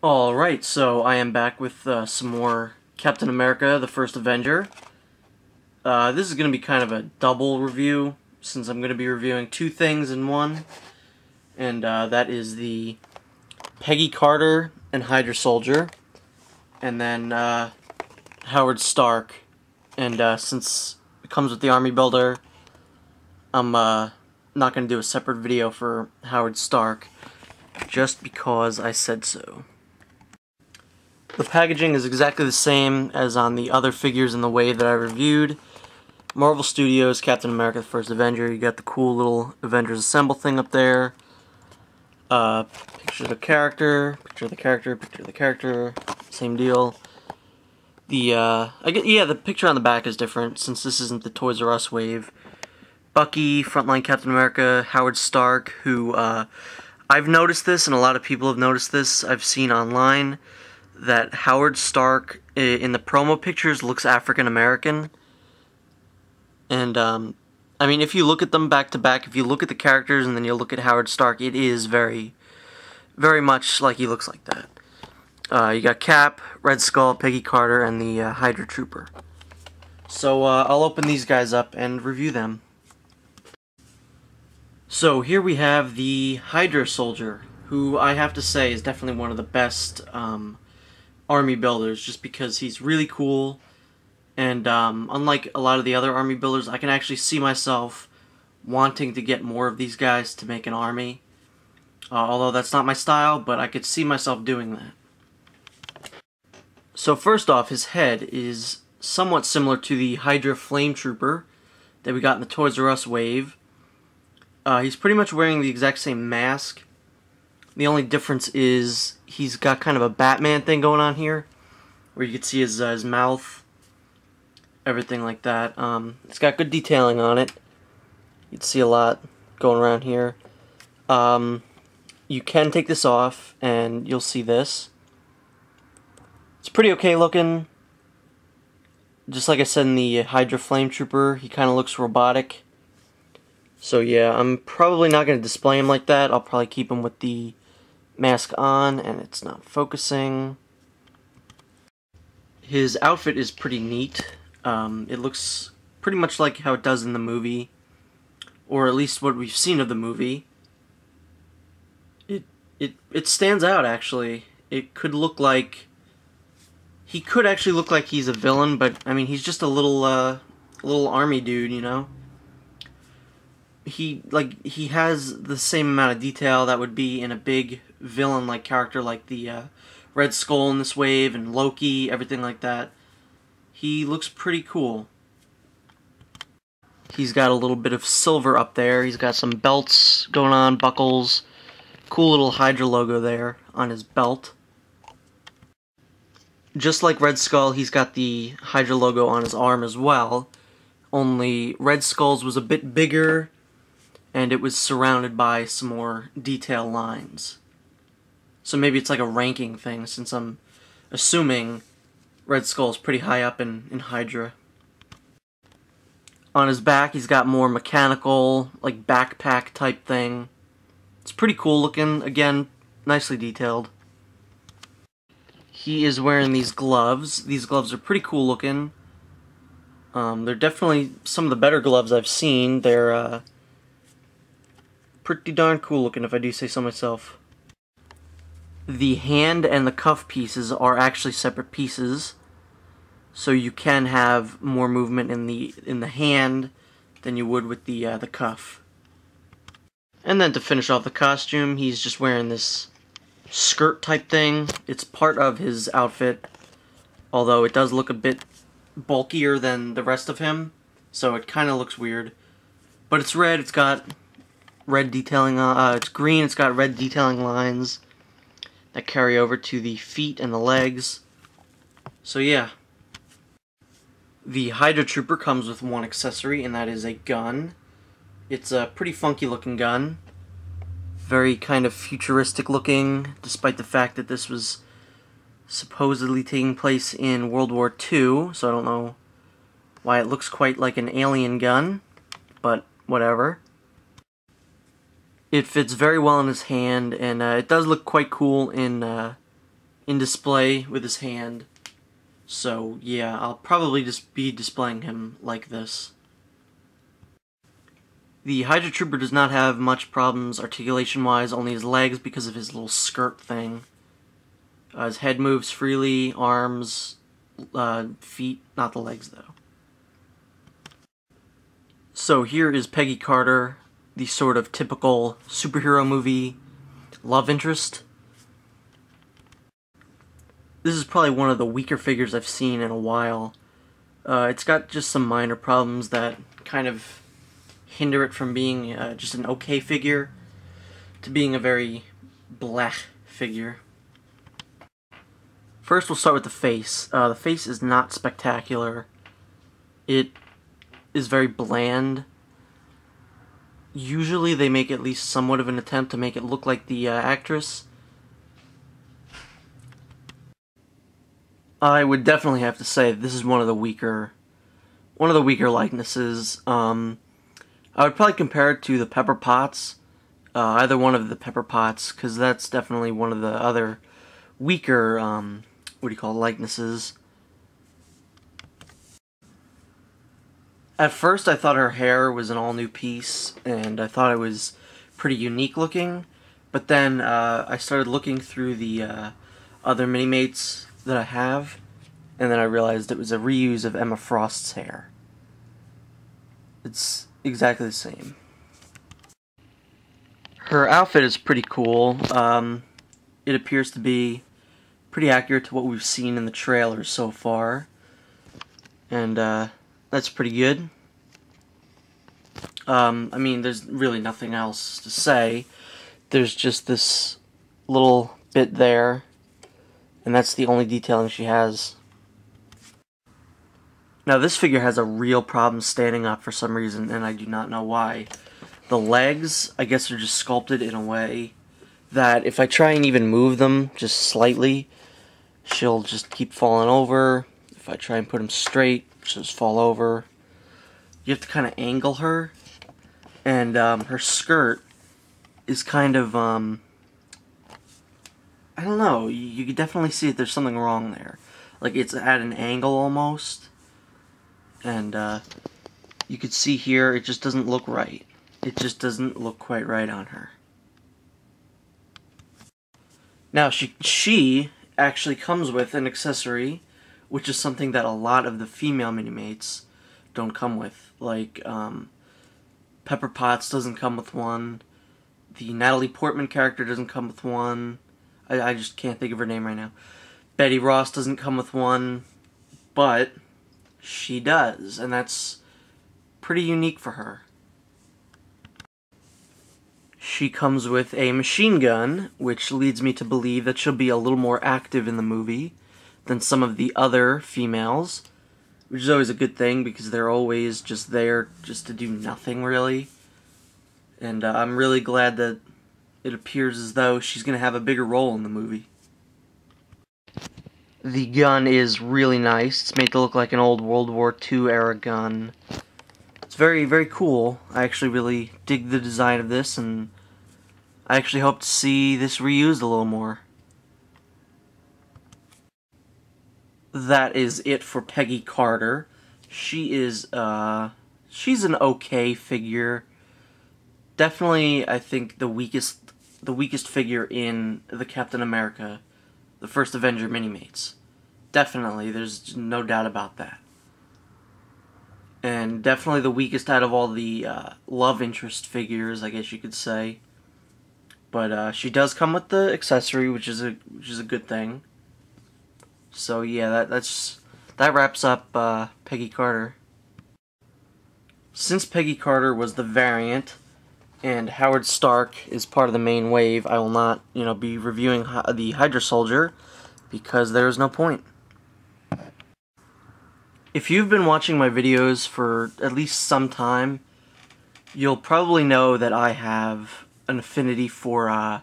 Alright, so I am back with some more Captain America, the First Avenger. This is going to be kind of a double review, since I'm going to be reviewing two things in one. And that is the Peggy Carter and Hydra Soldier, and then Howard Stark. And since it comes with the Army Builder, I'm not going to do a separate video for Howard Stark, just because I said so. The packaging is exactly the same as on the other figures in the wave that I reviewed. Marvel Studios, Captain America, the First Avenger. You got the cool little Avengers Assemble thing up there. Picture of the character, picture of the character, picture of the character. Same deal. The picture on the back is different since this isn't the Toys R Us wave. Bucky, Frontline Captain America, Howard Stark, who, I've noticed this, and a lot of people have noticed this. I've seen online that Howard Stark in the promo pictures looks African American. And I mean, if you look at them back to back, if you look at the characters and then you look at Howard Stark, it is very, very much like he looks like that. You got Cap, Red Skull, Peggy Carter, and the Hydra Trooper. So I'll open these guys up and review them. So here we have the Hydra Soldier, who I have to say is definitely one of the best army builders, just because he's really cool, and unlike a lot of the other army builders, I can actually see myself wanting to get more of these guys to make an army. Although that's not my style, but I could see myself doing that. So first off, his head is somewhat similar to the Hydra Flame Trooper that we got in the Toys R Us wave. He's pretty much wearing the exact same mask. The only difference is he's got kind of a Batman thing going on here, where you can see his mouth, everything like that. It's got good detailing on it. You can see a lot going around here. You can take this off, and you'll see this. It's pretty okay looking. Just like I said in the Hydra Flame Trooper, he kind of looks robotic. So yeah, I'm probably not going to display him like that. I'll probably keep him with the mask on, and it's not focusing. His outfit is pretty neat. It looks pretty much like how it does in the movie, or at least what we've seen of the movie. It stands out, actually. It could look like he could actually look like he's a villain, but I mean, he's just a little army dude, you know. He has the same amount of detail that would be in a big villain-like character like the Red Skull in this wave and Loki, everything like that. He looks pretty cool. He's got a little bit of silver up there. He's got some belts going on, buckles. Cool little Hydra logo there on his belt. Just like Red Skull, he's got the Hydra logo on his arm as well. Only Red Skull's was a bit bigger, and it was surrounded by some more detail lines. So maybe it's like a ranking thing, since I'm assuming Red Skull's pretty high up in Hydra. On his back, he's got more mechanical, like backpack type thing. It's pretty cool looking, again, nicely detailed. He is wearing these gloves. These gloves are pretty cool looking. They're definitely some of the better gloves I've seen. They're pretty darn cool looking, if I do say so myself. The hand and the cuff pieces are actually separate pieces, so you can have more movement in the hand than you would with the cuff. And then to finish off the costume, he's just wearing this skirt type thing. It's part of his outfit, although it does look a bit bulkier than the rest of him, so it kind of looks weird. But it's red, it's got red detailing, it's green, it's got red detailing lines that carry over to the feet and the legs. So yeah. The Hydra Trooper comes with one accessory, and that is a gun. It's a pretty funky looking gun. Very kind of futuristic looking, despite the fact that this was supposedly taking place in World War II, so I don't know why it looks quite like an alien gun, but whatever. It fits very well in his hand, and it does look quite cool in in display with his hand. So yeah, I'll probably just be displaying him like this. The Hydra Trooper does not have much problems articulation-wise, only his legs because of his little skirt thing. His head moves freely, arms, feet, not the legs though. So here is Peggy Carter, the sort of typical superhero movie love interest. This is probably one of the weaker figures I've seen in a while. It's got just some minor problems that kind of hinder it from being just an okay figure to being a very blech figure. First we'll start with the face. The face is not spectacular. It is very bland. Usually they make at least somewhat of an attempt to make it look like the actress. I would definitely have to say this is one of the weaker likenesses. I would probably compare it to the Pepper Potts, either one of the Pepper Potts, because that's definitely one of the other weaker, likenesses. At first I thought her hair was an all-new piece, and I thought it was pretty unique looking, but then I started looking through the other Mini-Mates that I have, and then I realized it was a reuse of Emma Frost's hair. It's exactly the same. Her outfit is pretty cool. It appears to be pretty accurate to what we've seen in the trailers so far, and that's pretty good. I mean, there's really nothing else to say. There's just this little bit there, and that's the only detailing she has. Now, this figure has a real problem standing up for some reason, and I do not know why. The legs, I guess, are just sculpted in a way that if I try and even move them just slightly, she'll just keep falling over. If I try and put them straight, she'll just fall over. You have to kind of angle her, and her skirt is kind of, I don't know, you can definitely see that there's something wrong there. Like, it's at an angle almost, and you could see here, it just doesn't look right. It just doesn't look quite right on her. Now, she actually comes with an accessory, which is something that a lot of the female Mini-Mates don't come with. Like, Pepper Potts doesn't come with one. The Natalie Portman character doesn't come with one. I just can't think of her name right now. Betty Ross doesn't come with one, but she does, and that's pretty unique for her. She comes with a machine gun, which leads me to believe that she'll be a little more active in the movie than some of the other females, which is always a good thing because they're always just there just to do nothing, really. And I'm really glad that it appears as though she's going to have a bigger role in the movie. The gun is really nice. It's made to look like an old World War II era gun. It's very, very cool. I actually really dig the design of this, and I actually hope to see this reused a little more. That is it for Peggy Carter. She is, she's an okay figure. Definitely, I think, the weakest figure in the Captain America, the first Avenger Mini-Mates. Definitely, there's no doubt about that. And definitely the weakest out of all the love interest figures, I guess you could say. But she does come with the accessory, which is a good thing. So yeah, that wraps up Peggy Carter. Since Peggy Carter was the variant, and Howard Stark is part of the main wave, I will not, be reviewing the Hydra Soldier because there is no point. If you've been watching my videos for at least some time, you'll probably know that I have an affinity for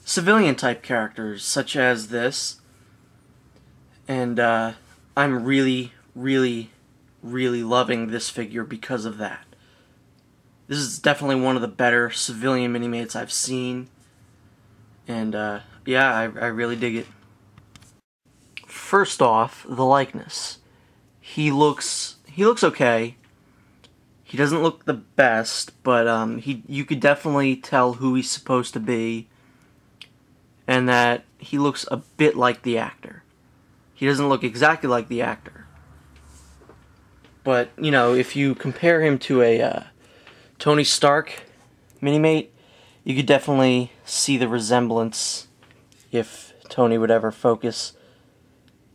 civilian type characters such as this, and I'm really, really, really loving this figure because of that. This is definitely one of the better civilian Mini-Mates I've seen, and yeah, I really dig it. first off, the likeness. He looks okay. He doesn't look the best, but you could definitely tell who he's supposed to be, and that he looks a bit like the actor. He doesn't look exactly like the actor, but you know, if you compare him to a Tony Stark Minimate, you could definitely see the resemblance. If Tony would ever focus,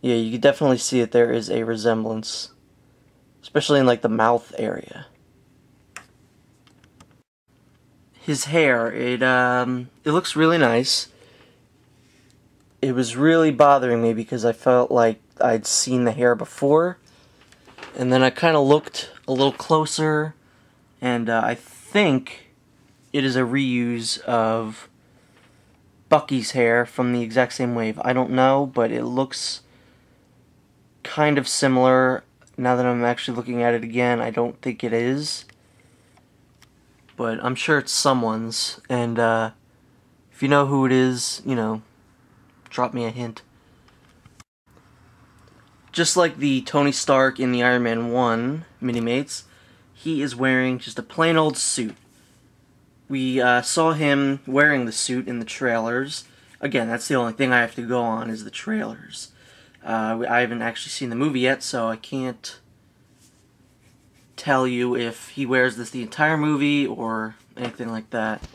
yeah, you could definitely see that there is a resemblance, especially in like the mouth area. His hair, it looks really nice. It was really bothering me because I felt like I'd seen the hair before, and then I kind of looked a little closer, and I think it is a reuse of Bucky's hair from the exact same wave. I don't know, but it looks kind of similar. Now that I'm actually looking at it again, I don't think it is, but I'm sure it's someone's, and if you know who it is, you know, drop me a hint. Just like the Tony Stark in the Iron Man 1 Minimates, he is wearing just a plain old suit. We saw him wearing the suit in the trailers. Again, that's the only thing I have to go on, is the trailers. I haven't actually seen the movie yet, so I can't tell you if he wears this the entire movie or anything like that.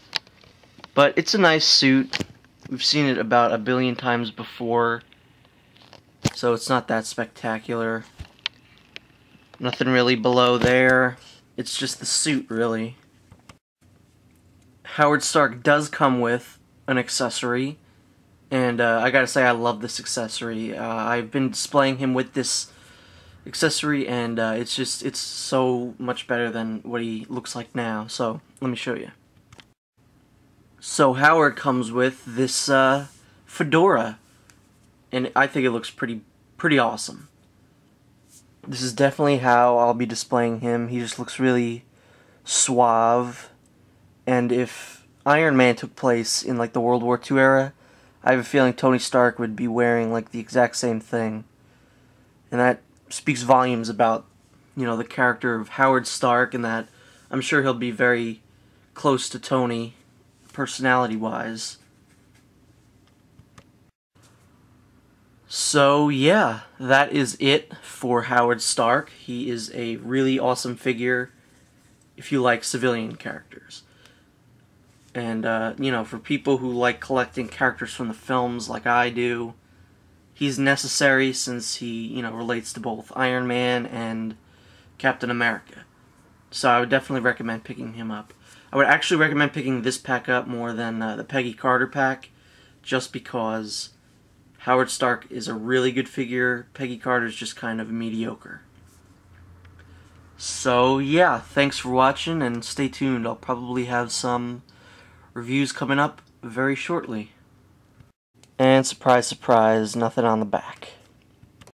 But it's a nice suit. We've seen it about 1 billion times before, so it's not that spectacular. Nothing really below there. It's just the suit, really. Howard Stark does come with an accessory, and I gotta say I love this accessory. I've been displaying him with this accessory, and it's so much better than what he looks like now. So let me show you. So Howard comes with this fedora, and I think it looks pretty awesome. This is definitely how I'll be displaying him. He just looks really suave, and if Iron Man took place in like the World War II era, I have a feeling Tony Stark would be wearing like the exact same thing, and that speaks volumes about, you know, the character of Howard Stark, and that I'm sure he'll be very close to Tony personality-wise. So yeah, that is it for Howard Stark. He is a really awesome figure if you like civilian characters. And, you know, for people who like collecting characters from the films like I do, he's necessary since he, you know, relates to both Iron Man and Captain America. So I would definitely recommend picking him up. I would actually recommend picking this pack up more than the Peggy Carter pack, just because Howard Stark is a really good figure. Peggy Carter's just kind of mediocre. So yeah, thanks for watching, and stay tuned. I'll probably have some reviews coming up very shortly. And surprise, surprise, nothing on the back.